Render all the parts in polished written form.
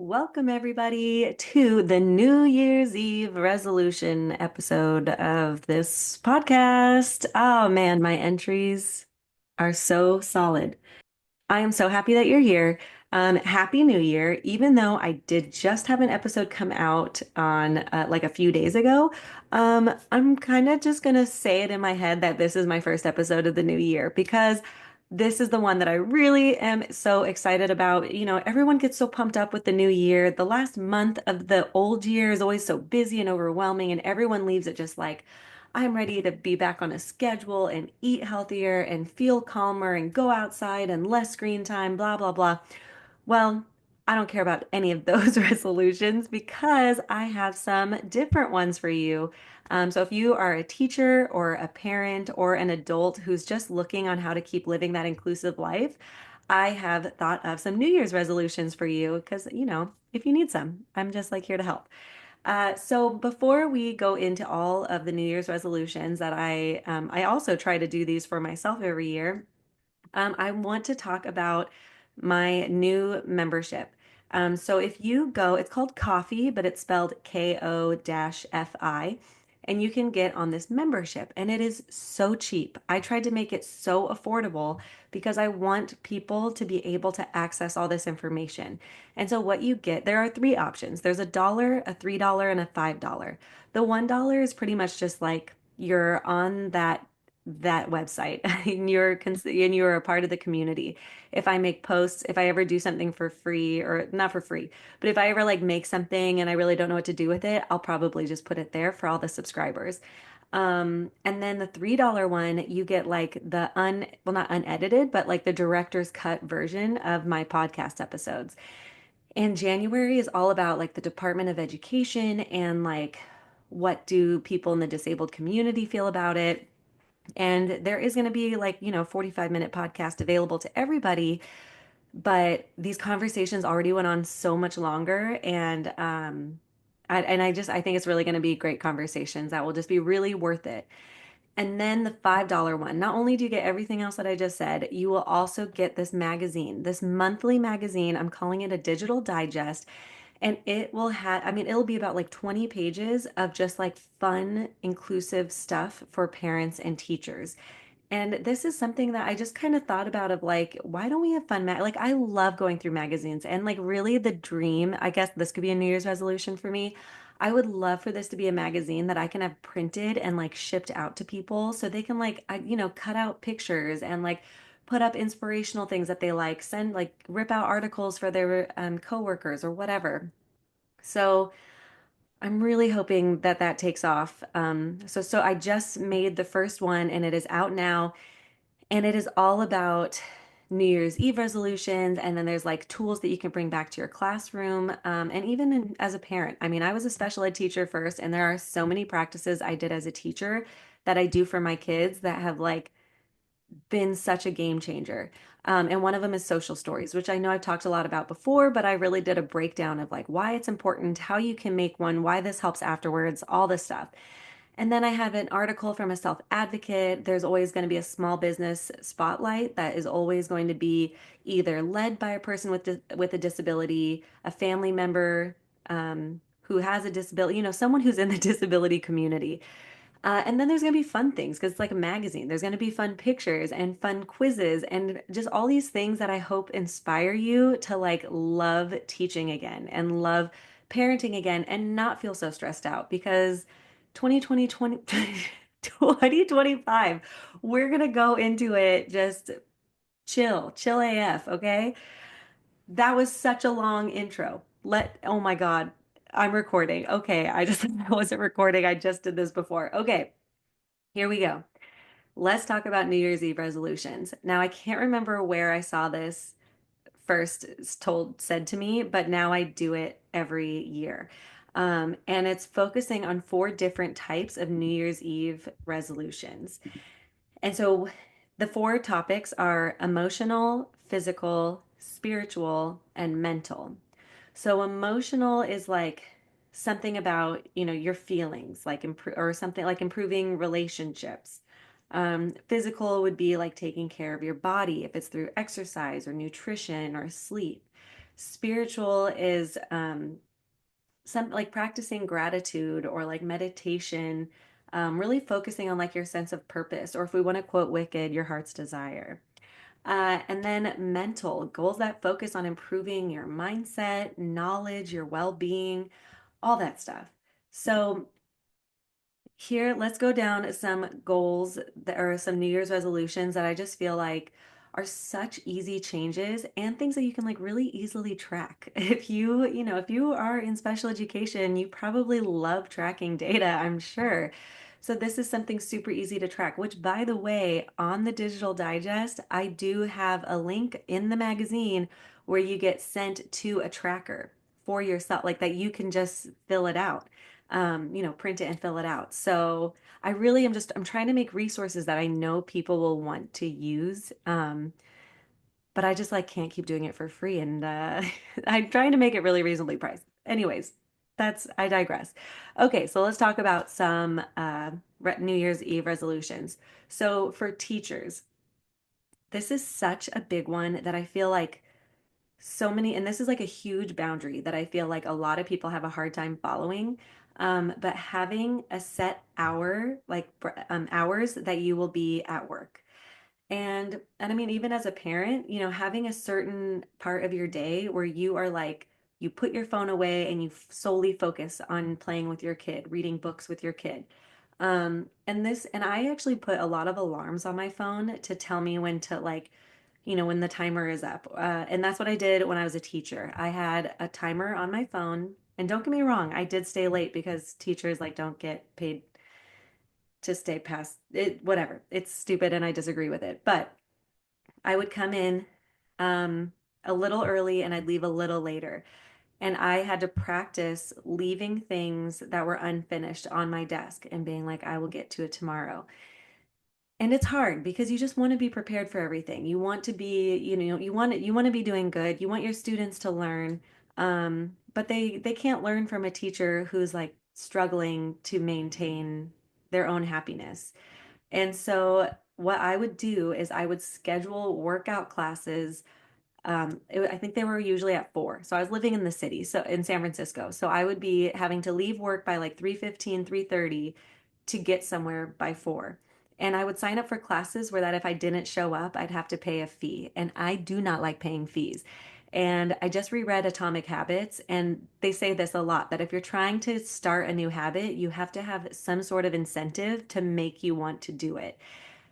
welcome everybody to the New Year's Eve resolution episode of this podcast. Oh man, my entries are so solid. I am so happy that you're here. Happy New Year. Even though I did just have an episode come out on like a few days ago, I'm kind of just gonna say it in my head that this is my first episode of the new year because this is the one that I really am so excited about. Everyone gets so pumped up with the new year. The last month of the old year is always so busy and overwhelming, and everyone leaves it just like, I'm ready to be back on a schedule and eat healthier and feel calmer and go outside and less screen time, blah, blah, blah. Well, I don't care about any of those resolutions because I have some different ones for you. So if you are a teacher or a parent or an adult who's just looking on how to keep living that inclusive life, I have thought of some New Year's resolutions for you because, if you need some, I'm just like here to help. So before we go into all of the New Year's resolutions that I also try to do these for myself every year. I want to talk about my new membership. So if you go, it's called Coffee, but it's spelled KO-FI, and you can get on this membership, and it is so cheap. I tried to make it so affordable because I want people to be able to access all this information. And so what you get, there are three options. There's $1, a $3, and a $5. The $1 is pretty much just like you're on that website and you're a part of the community. If I make posts, if I ever do something for free or not for free, but if I ever like make something and I really don't know what to do with it, I'll probably just put it there for all the subscribers. And then the $3 one, you get like well, not unedited, but like the director's cut version of my podcast episodes. And January is all about like the Department of Education and like what do people in the disabled community feel about it. And there is going to be like, 45-minute podcast available to everybody, but these conversations already went on so much longer and I think it's really going to be great conversations that will just be really worth it. And then the $5 one, not only do you get everything else that I just said, you will also get this magazine, this monthly magazine. I'm calling it a digital digest. And it will have, I mean, it'll be about like 20 pages of just like fun, inclusive stuff for parents and teachers. And this is something that I just kind of thought about of like, why don't we have fun? Like, I love going through magazines and like really the dream, I guess this could be a New Year's resolution for me. I would love for this to be a magazine that I can have printed and like shipped out to people so they can like, cut out pictures and like put up inspirational things that they like, send like rip out articles for their coworkers or whatever. So I'm really hoping that that takes off. So I just made the first one and it is out now. And it is all about New Year's Eve resolutions. And then there's like tools that you can bring back to your classroom. And even as a parent, I mean, I was a special ed teacher first, and there are so many practices I did as a teacher that I do for my kids that have like been such a game changer. And one of them is social stories, which I know I've talked a lot about before, but I really did a breakdown of like why it's important, how you can make one, why this helps afterwards, all this stuff. And then I have an article from a self advocate. There's always going to be a small business spotlight that is always going to be either led by a person with a disability, a family member who has a disability, someone who's in the disability community. And then there's going to be fun things because it's like a magazine. There's going to be fun pictures and fun quizzes and just all these things that I hope inspire you to like love teaching again and love parenting again and not feel so stressed out because 2020, 2025, we're going to go into it just chill AF, okay? That was such a long intro. Oh my God, I'm recording. Okay, I just I wasn't recording. I just did this before. Okay. Here we go. Let's talk about New Year's Eve resolutions. Now, I can't remember where I saw this first said to me, but now I do it every year. And it's focusing on four different types of New Year's Eve resolutions. And so the four topics are emotional, physical, spiritual, and mental. So emotional is like something about, your feelings, like or something like improving relationships. Physical would be like taking care of your body if it's through exercise or nutrition or sleep. Spiritual is some like practicing gratitude or like meditation, really focusing on like your sense of purpose, or if we want to quote Wicked, your heart's desire. And then mental goals that focus on improving your mindset, knowledge, your well-being, all that stuff. So here, let's go down some goals that are some New Year's resolutions that I just feel like are such easy changes and things that you can like really easily track. If if you are in special education, you probably love tracking data, I'm sure. So this is something super easy to track, which by the way, on the digital digest, I do have a link in the magazine where you get sent to a tracker for yourself, like that you can just fill it out, print it and fill it out. So I really am I'm trying to make resources that I know people will want to use. But I just like can't keep doing it for free. And I'm trying to make it really reasonably priced. Anyways, I digress. Okay, so let's talk about some New Year's Eve resolutions. So for teachers, this is such a big one that I feel like so many, and this is like a huge boundary that I feel like a lot of people have a hard time following. But having a set hours that you will be at work. And I mean, even as a parent, having a certain part of your day where you are like, you put your phone away and you solely focus on playing with your kid, reading books with your kid. And I actually put a lot of alarms on my phone to tell me when to like, when the timer is up. And that's what I did when I was a teacher. I had a timer on my phone. And don't get me wrong, I did stay late because teachers like don't get paid to stay past it, whatever. It's stupid and I disagree with it. But I would come in a little early and I'd leave a little later. And I had to practice leaving things that were unfinished on my desk and being like, I will get to it tomorrow. And it's hard because you just want to be prepared for everything. You want to be, you want to be doing good. You want your students to learn. But they can't learn from a teacher who's like struggling to maintain their own happiness. And so what I would do is I would schedule workout classes. I think they were usually at 4. So I was living in the city, so in San Francisco. So I would be having to leave work by like 3:15, 3:30 to get somewhere by 4. And I would sign up for classes where that if I didn't show up, I'd have to pay a fee. And I do not like paying fees. And I just reread Atomic Habits, and they say this a lot that if you're trying to start a new habit, you have to have some sort of incentive to make you want to do it.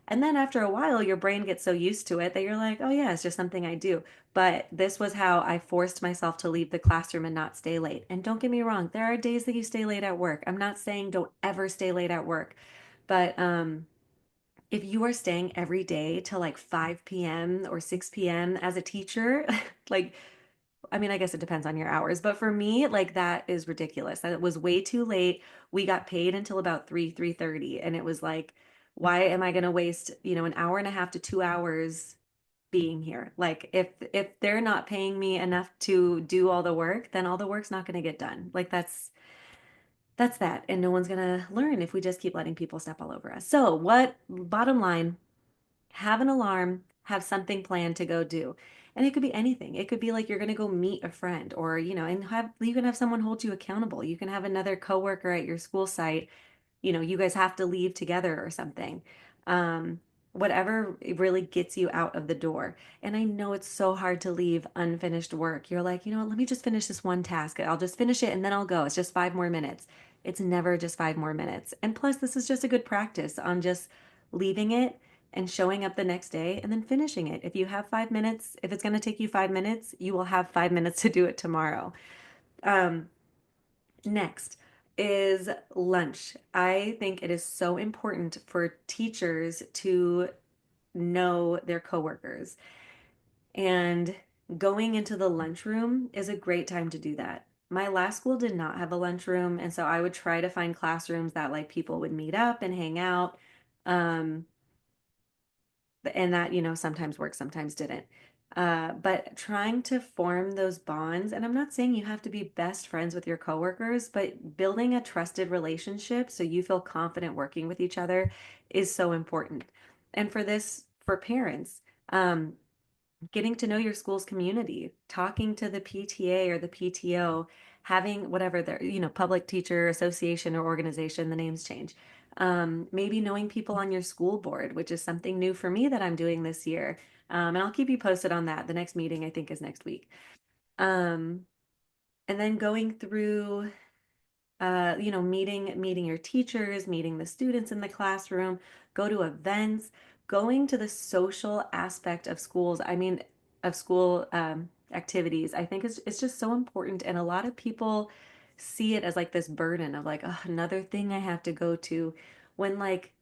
And then after a while, your brain gets so used to it that you're like, oh, yeah, it's just something I do. But this was how I forced myself to leave the classroom and not stay late. And don't get me wrong, there are days that you stay late at work. I'm not saying don't ever stay late at work. But if you are staying every day till like 5 p.m. or 6 p.m. as a teacher, like, I mean, I guess it depends on your hours, but for me, like that is ridiculous. That was way too late. We got paid until about 3:30, and it was like, why am I going to waste, an hour and a half to 2 hours being here? Like if they're not paying me enough to do all the work, then all the work's not going to get done. Like that's that. And no one's going to learn if we just keep letting people step all over us. So, what bottom line, have an alarm, have something planned to go do. And it could be anything. It could be like you're going to go meet a friend or, and you can have someone hold you accountable. You can have another coworker at your school site, you guys have to leave together or something. Um, Whatever really gets you out of the door. And I know it's so hard to leave unfinished work. You're like, let me just finish this one task. I'll just finish it and then I'll go. It's just 5 more minutes. It's never just 5 more minutes. And plus, this is just a good practice on just leaving it and showing up the next day and then finishing it. If you have 5 minutes, if it's going to take you 5 minutes, you will have 5 minutes to do it tomorrow. Um, Next is lunch. I think it is so important for teachers to know their coworkers. And going into the lunchroom is a great time to do that. My last school did not have a lunchroom, and so I would try to find classrooms that like people would meet up and hang out. Um, and that sometimes worked, sometimes didn't. But trying to form those bonds, and I'm not saying you have to be best friends with your coworkers, but building a trusted relationship so you feel confident working with each other is so important. And for parents, um getting to know your school's community, talking to the PTA or the PTO, having whatever their, public teacher association or organization, the names change. Maybe knowing people on your school board, which is something new for me that I'm doing this year. And I'll keep you posted on that. The next meeting, I think, is next week. Um, and then going through meeting your teachers, meeting the students in the classroom, go to events, going to the social aspect of schools. I mean, of school activities. I think it's just so important, and a lot of people see it as like this burden of like, oh, another thing I have to go to, when like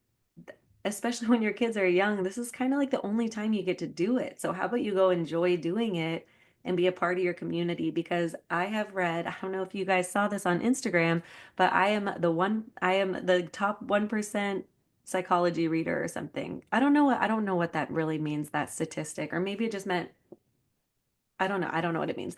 especially when your kids are young, this is kind of like the only time you get to do it. So how about you go enjoy doing it and be a part of your community? Because I have read, I don't know if you guys saw this on Instagram, but I am the top 1% psychology reader or something. I don't know what that really means, that statistic, or maybe it just meant, I don't know. I don't know what it means,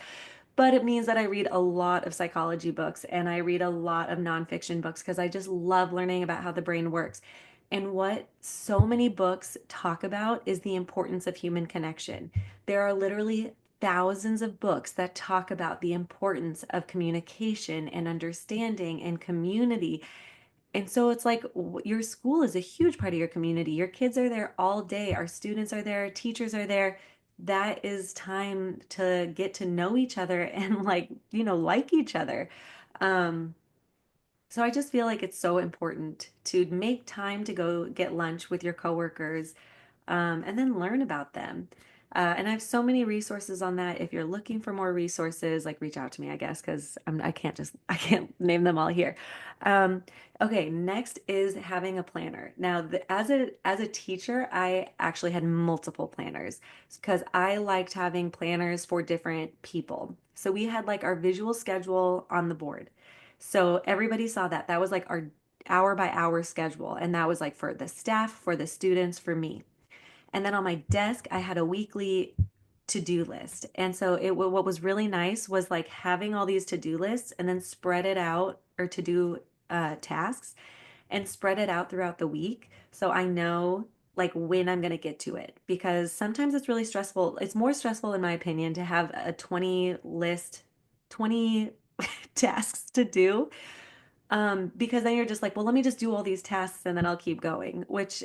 but it means that I read a lot of psychology books and I read a lot of nonfiction books because I just love learning about how the brain works. And what so many books talk about is the importance of human connection. There are literally thousands of books that talk about the importance of communication and understanding and community. And so it's like your school is a huge part of your community. Your kids are there all day. Our students are there. Teachers are there. That is time to get to know each other and like each other. Um, so I just feel like it's so important to make time to go get lunch with your coworkers, and then learn about them. And I have so many resources on that. If you're looking for more resources, like reach out to me, I guess, because I can't name them all here. Um, okay, next is having a planner. Now, as a teacher, I actually had multiple planners because I liked having planners for different people. So we had like our visual schedule on the board. So everybody saw that. That was like our hour by hour schedule. And that was like for the staff, for the students, for me. And then on my desk, I had a weekly to-do list. And so what was really nice was like having all these to-do lists and then spread it out, or to-do tasks, and spread it out throughout the week. So I know like when I'm going to get to it, because sometimes it's really stressful. It's more stressful in my opinion to have a 20 tasks to do, because then you're just like, well, let me just do all these tasks and then I'll keep going, which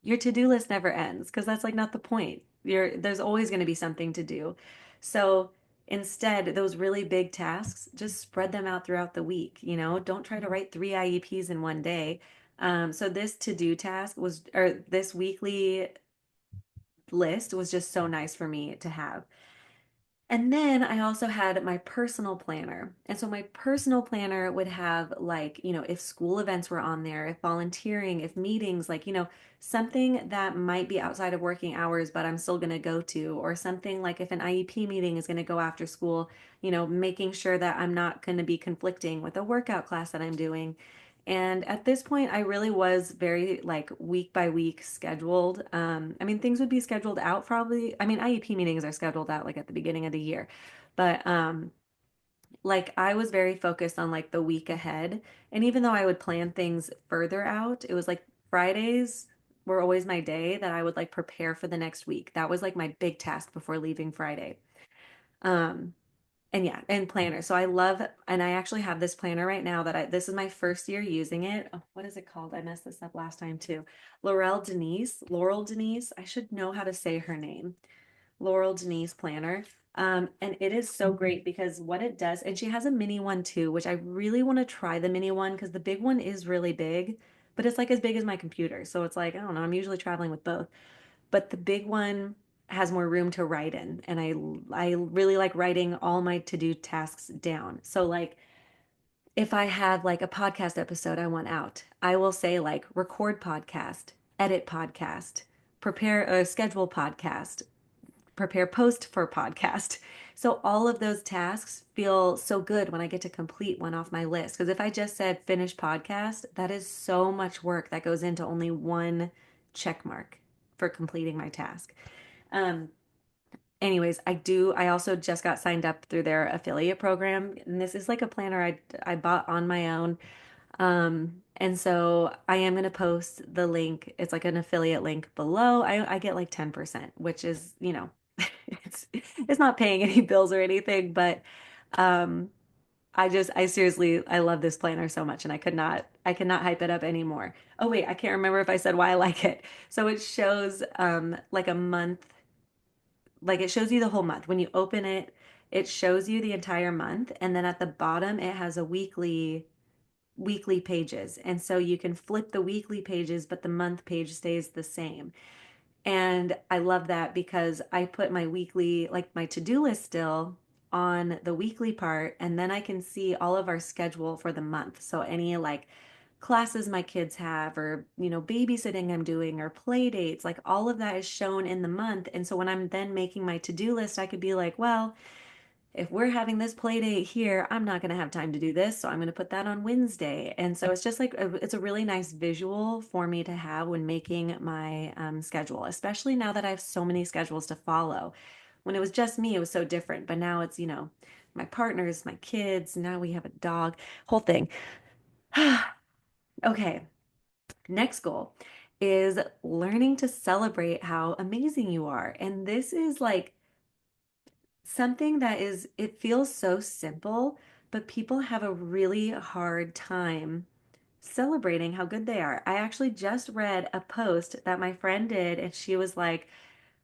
your to-do list never ends because that's like not the point. There's always going to be something to do. So instead, those really big tasks, just spread them out throughout the week. Don't try to write three IEPs in one day. So this to-do task was, or this weekly list was just so nice for me to have. And then I also had my personal planner. And so my personal planner would have like, if school events were on there, if volunteering, if meetings, like, something that might be outside of working hours, but I'm still going to go to, or something like if an IEP meeting is going to go after school, making sure that I'm not going to be conflicting with a workout class that I'm doing. And at this point, I really was very like week by week scheduled. I mean, things would be scheduled out probably. I mean, IEP meetings are scheduled out like at the beginning of the year, but like I was very focused on like the week ahead. And even though I would plan things further out, it was like Fridays were always my day that I would like prepare for the next week. That was like my big task before leaving Friday. Um, and yeah, and planner. So I love, and I actually have this planner right now this is my first year using it. Oh, what is it called? I messed this up last time too. Laurel Denise. I should know how to say her name. Laurel Denise planner. And it is so great because what it does, and she has a mini one too, which I really want to try the mini one because the big one is really big, but it's like as big as my computer. So it's like, I don't know, I'm usually traveling with both, but the big one has more room to write in, and I really like writing all my to-do tasks down. So like if I have like a podcast episode I want out, I will say like record podcast, edit podcast, prepare a schedule podcast, prepare post for podcast. So all of those tasks feel so good when I get to complete one off my list. Because if I just said finish podcast, that is so much work that goes into only one check mark for completing my task. Um, anyways, I also just got signed up through their affiliate program. And this is like a planner I bought on my own. And so I am going to post the link. It's like an affiliate link below. I get like 10%, which is, it's not paying any bills or anything, but um, I seriously, I love this planner so much and I could not hype it up anymore. Oh wait, I can't remember if I said why I like it. So it shows like a month, like it shows you the whole month. When you open it, it shows you the entire month, and then at the bottom it has a weekly pages. And so you can flip the weekly pages, but the month page stays the same. And I love that because I put my weekly, like my to-do list still on the weekly part, and then I can see all of our schedule for the month. So any like classes my kids have, or, babysitting I'm doing, or play dates, like all of that is shown in the month. And so when I'm then making my to-do list, I could be like, well, if we're having this play date here, I'm not going to have time to do this. So I'm going to put that on Wednesday. And so it's just like, it's a really nice visual for me to have when making my schedule, especially now that I have so many schedules to follow. When it was just me, it was so different. But now it's, my partners, my kids, now we have a dog, whole thing. Okay. Next goal is learning to celebrate how amazing you are. And this is like, something that is, it feels so simple, but people have a really hard time celebrating how good they are. I actually just read a post that my friend did, and she was like,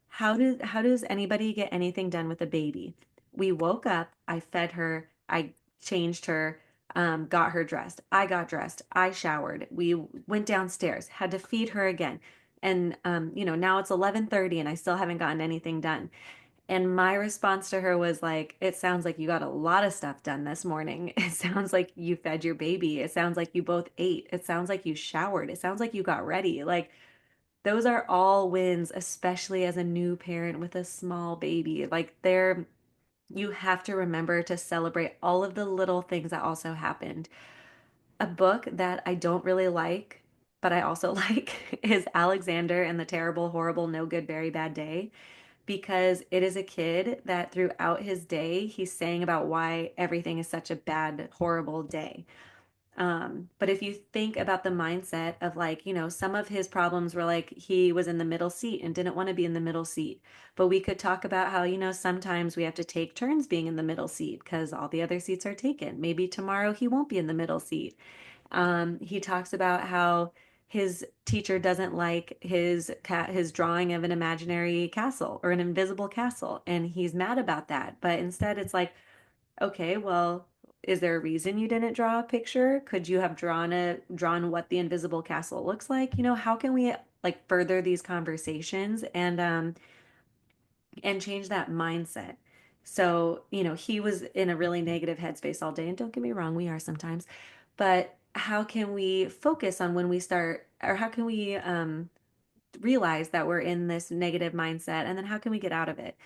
how does anybody get anything done with a baby? We woke up, I fed her, I changed her, got her dressed. I got dressed, I showered. We went downstairs, had to feed her again. And now it's 11:30 and I still haven't gotten anything done. And my response to her was like, it sounds like you got a lot of stuff done this morning. It sounds like you fed your baby. It sounds like you both ate. It sounds like you showered. It sounds like you got ready. Like, those are all wins, especially as a new parent with a small baby. Like, you have to remember to celebrate all of the little things that also happened. A book that I don't really like, but I also like, is Alexander and the Terrible, Horrible, No Good, Very Bad Day, because it is a kid that throughout his day, he's saying about why everything is such a bad, horrible day. But if you think about the mindset of, like, some of his problems were like he was in the middle seat and didn't want to be in the middle seat. But we could talk about how, sometimes we have to take turns being in the middle seat because all the other seats are taken. Maybe tomorrow he won't be in the middle seat. He talks about how his teacher doesn't like his drawing of an imaginary castle or an invisible castle, and he's mad about that. But instead, it's like, okay, well, is there a reason you didn't draw a picture? Could you have drawn what the invisible castle looks like? How can we like further these conversations and change that mindset? So, he was in a really negative headspace all day. And don't get me wrong, we are sometimes. But how can we focus on when we start, or how can we realize that we're in this negative mindset? And then how can we get out of it?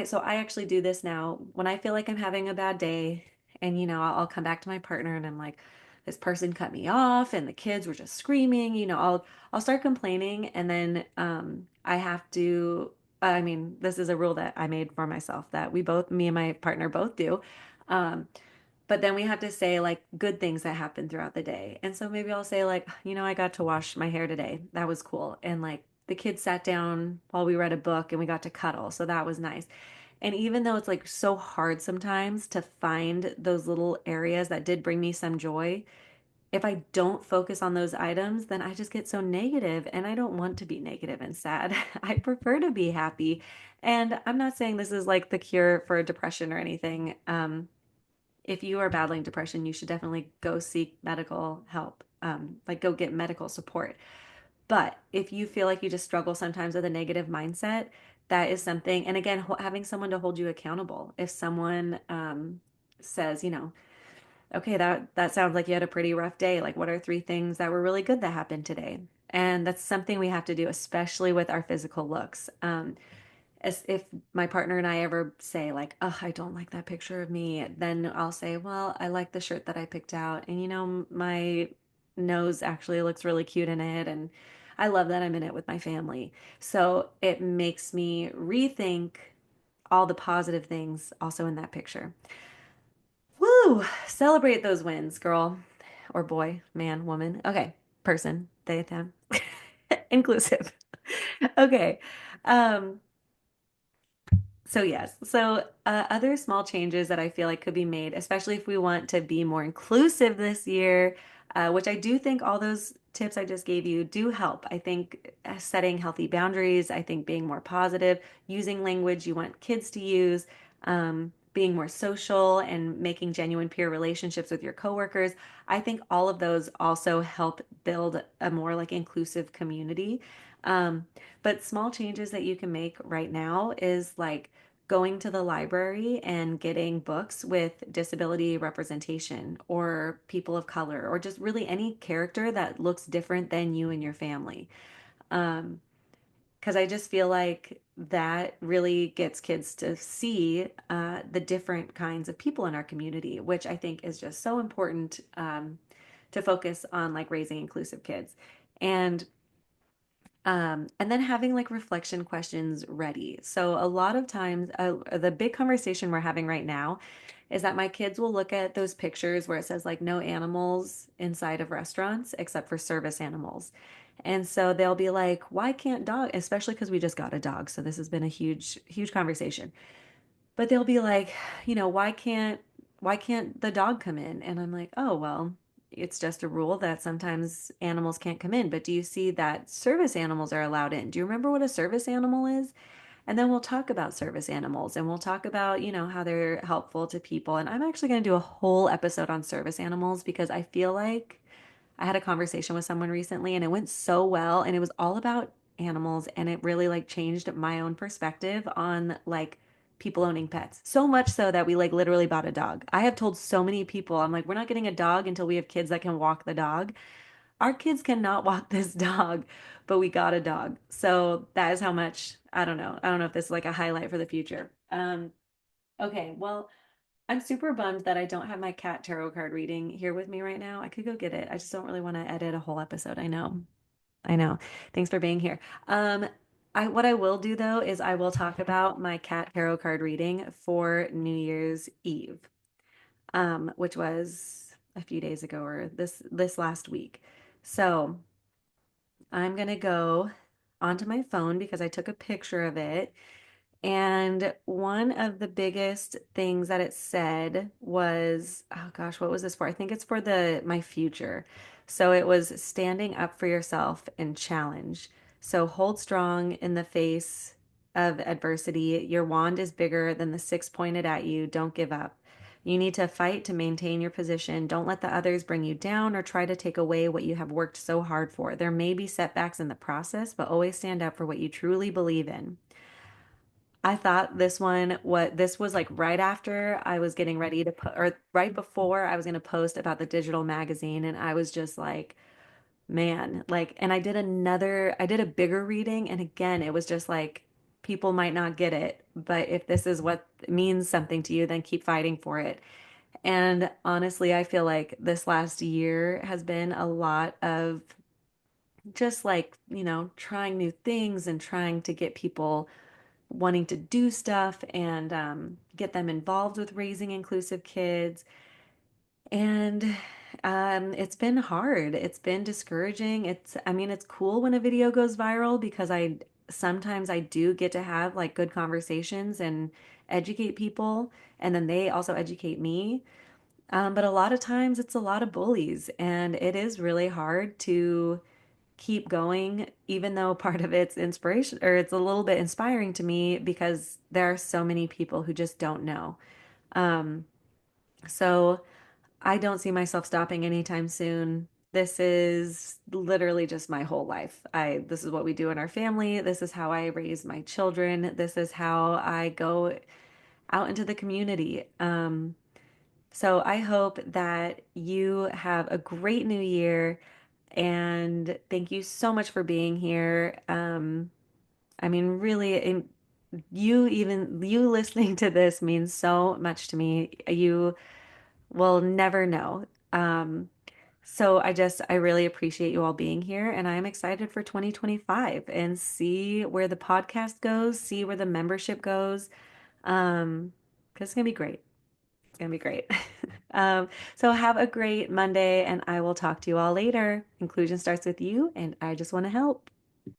So I actually do this now when I feel like I'm having a bad day, and I'll come back to my partner and I'm like, this person cut me off and the kids were just screaming, I'll start complaining, and then I have to, I mean, this is a rule that I made for myself that me and my partner both do. Um, but then we have to say like good things that happen throughout the day. And so maybe I'll say like, I got to wash my hair today. That was cool. And like the kids sat down while we read a book and we got to cuddle. So that was nice. And even though it's like so hard sometimes to find those little areas that did bring me some joy, if I don't focus on those items, then I just get so negative, and I don't want to be negative and sad. I prefer to be happy. And I'm not saying this is like the cure for depression or anything. If you are battling depression, you should definitely go seek medical help, like go get medical support. But if you feel like you just struggle sometimes with a negative mindset, that is something. And again, having someone to hold you accountable. If someone says, okay, that sounds like you had a pretty rough day. Like, what are three things that were really good that happened today? And that's something we have to do, especially with our physical looks. As if my partner and I ever say like, "Oh, I don't like that picture of me," then I'll say, "Well, I like the shirt that I picked out, and my nose actually looks really cute in it, and I love that I'm in it with my family." So it makes me rethink all the positive things also in that picture. Woo! Celebrate those wins, girl. or boy, man, woman. Okay, person, they, them. Inclusive. Okay. Um, so yes, so other small changes that I feel like could be made, especially if we want to be more inclusive this year, which I do think all those tips I just gave you do help. I think setting healthy boundaries, I think being more positive, using language you want kids to use, being more social and making genuine peer relationships with your coworkers. I think all of those also help build a more like inclusive community. Um, but small changes that you can make right now is like going to the library and getting books with disability representation or people of color or just really any character that looks different than you and your family. Um, because I just feel like that really gets kids to see the different kinds of people in our community, which I think is just so important to focus on like raising inclusive kids. And and then having like reflection questions ready. So a lot of times, the big conversation we're having right now is that my kids will look at those pictures where it says like no animals inside of restaurants except for service animals. And so they'll be like, why can't dog, especially because we just got a dog. So this has been a huge, huge conversation. But they'll be like, why can't the dog come in? And I'm like, oh, well, it's just a rule that sometimes animals can't come in. But do you see that service animals are allowed in? Do you remember what a service animal is? And then we'll talk about service animals and we'll talk about, how they're helpful to people. And I'm actually going to do a whole episode on service animals because I feel like I had a conversation with someone recently and it went so well and it was all about animals and it really like changed my own perspective on like people owning pets. So much so that we like literally bought a dog. I have told so many people, I'm like, we're not getting a dog until we have kids that can walk the dog. Our kids cannot walk this dog, but we got a dog. So that is how much, I don't know. I don't know if this is like a highlight for the future. Okay, well, I'm super bummed that I don't have my cat tarot card reading here with me right now. I could go get it. I just don't really want to edit a whole episode. I know. I know. Thanks for being here. Um, what I will do though is I will talk about my cat tarot card reading for New Year's Eve, which was a few days ago or this last week. So I'm gonna go onto my phone because I took a picture of it and one of the biggest things that it said was, oh gosh, what was this for? I think it's for the my future. So it was standing up for yourself and challenge. So hold strong in the face of adversity. Your wand is bigger than the six pointed at you. Don't give up. You need to fight to maintain your position. Don't let the others bring you down or try to take away what you have worked so hard for. There may be setbacks in the process, but always stand up for what you truly believe in. I thought this was like right after I was getting ready to put, or right before I was going to post about the digital magazine. And I was just like, man, like, and I did a bigger reading. And again, it was just like, people might not get it, but if this is what means something to you, then keep fighting for it. And honestly, I feel like this last year has been a lot of just like, trying new things and trying to get people wanting to do stuff and get them involved with raising inclusive kids. And it's been hard. It's been discouraging. I mean, it's cool when a video goes viral because sometimes I do get to have like good conversations and educate people, and then they also educate me. But a lot of times it's a lot of bullies, and it is really hard to keep going, even though part of it's inspiration or it's a little bit inspiring to me because there are so many people who just don't know. Um, so I don't see myself stopping anytime soon. This is literally just my whole life. This is what we do in our family. This is how I raise my children. This is how I go out into the community. So I hope that you have a great new year and thank you so much for being here. I mean, really, you listening to this means so much to me. You will never know. So I really appreciate you all being here, and I'm excited for 2025 and see where the podcast goes, see where the membership goes. Because it's gonna be great. It's gonna be great. So have a great Monday, and I will talk to you all later. Inclusion starts with you, and I just want to help.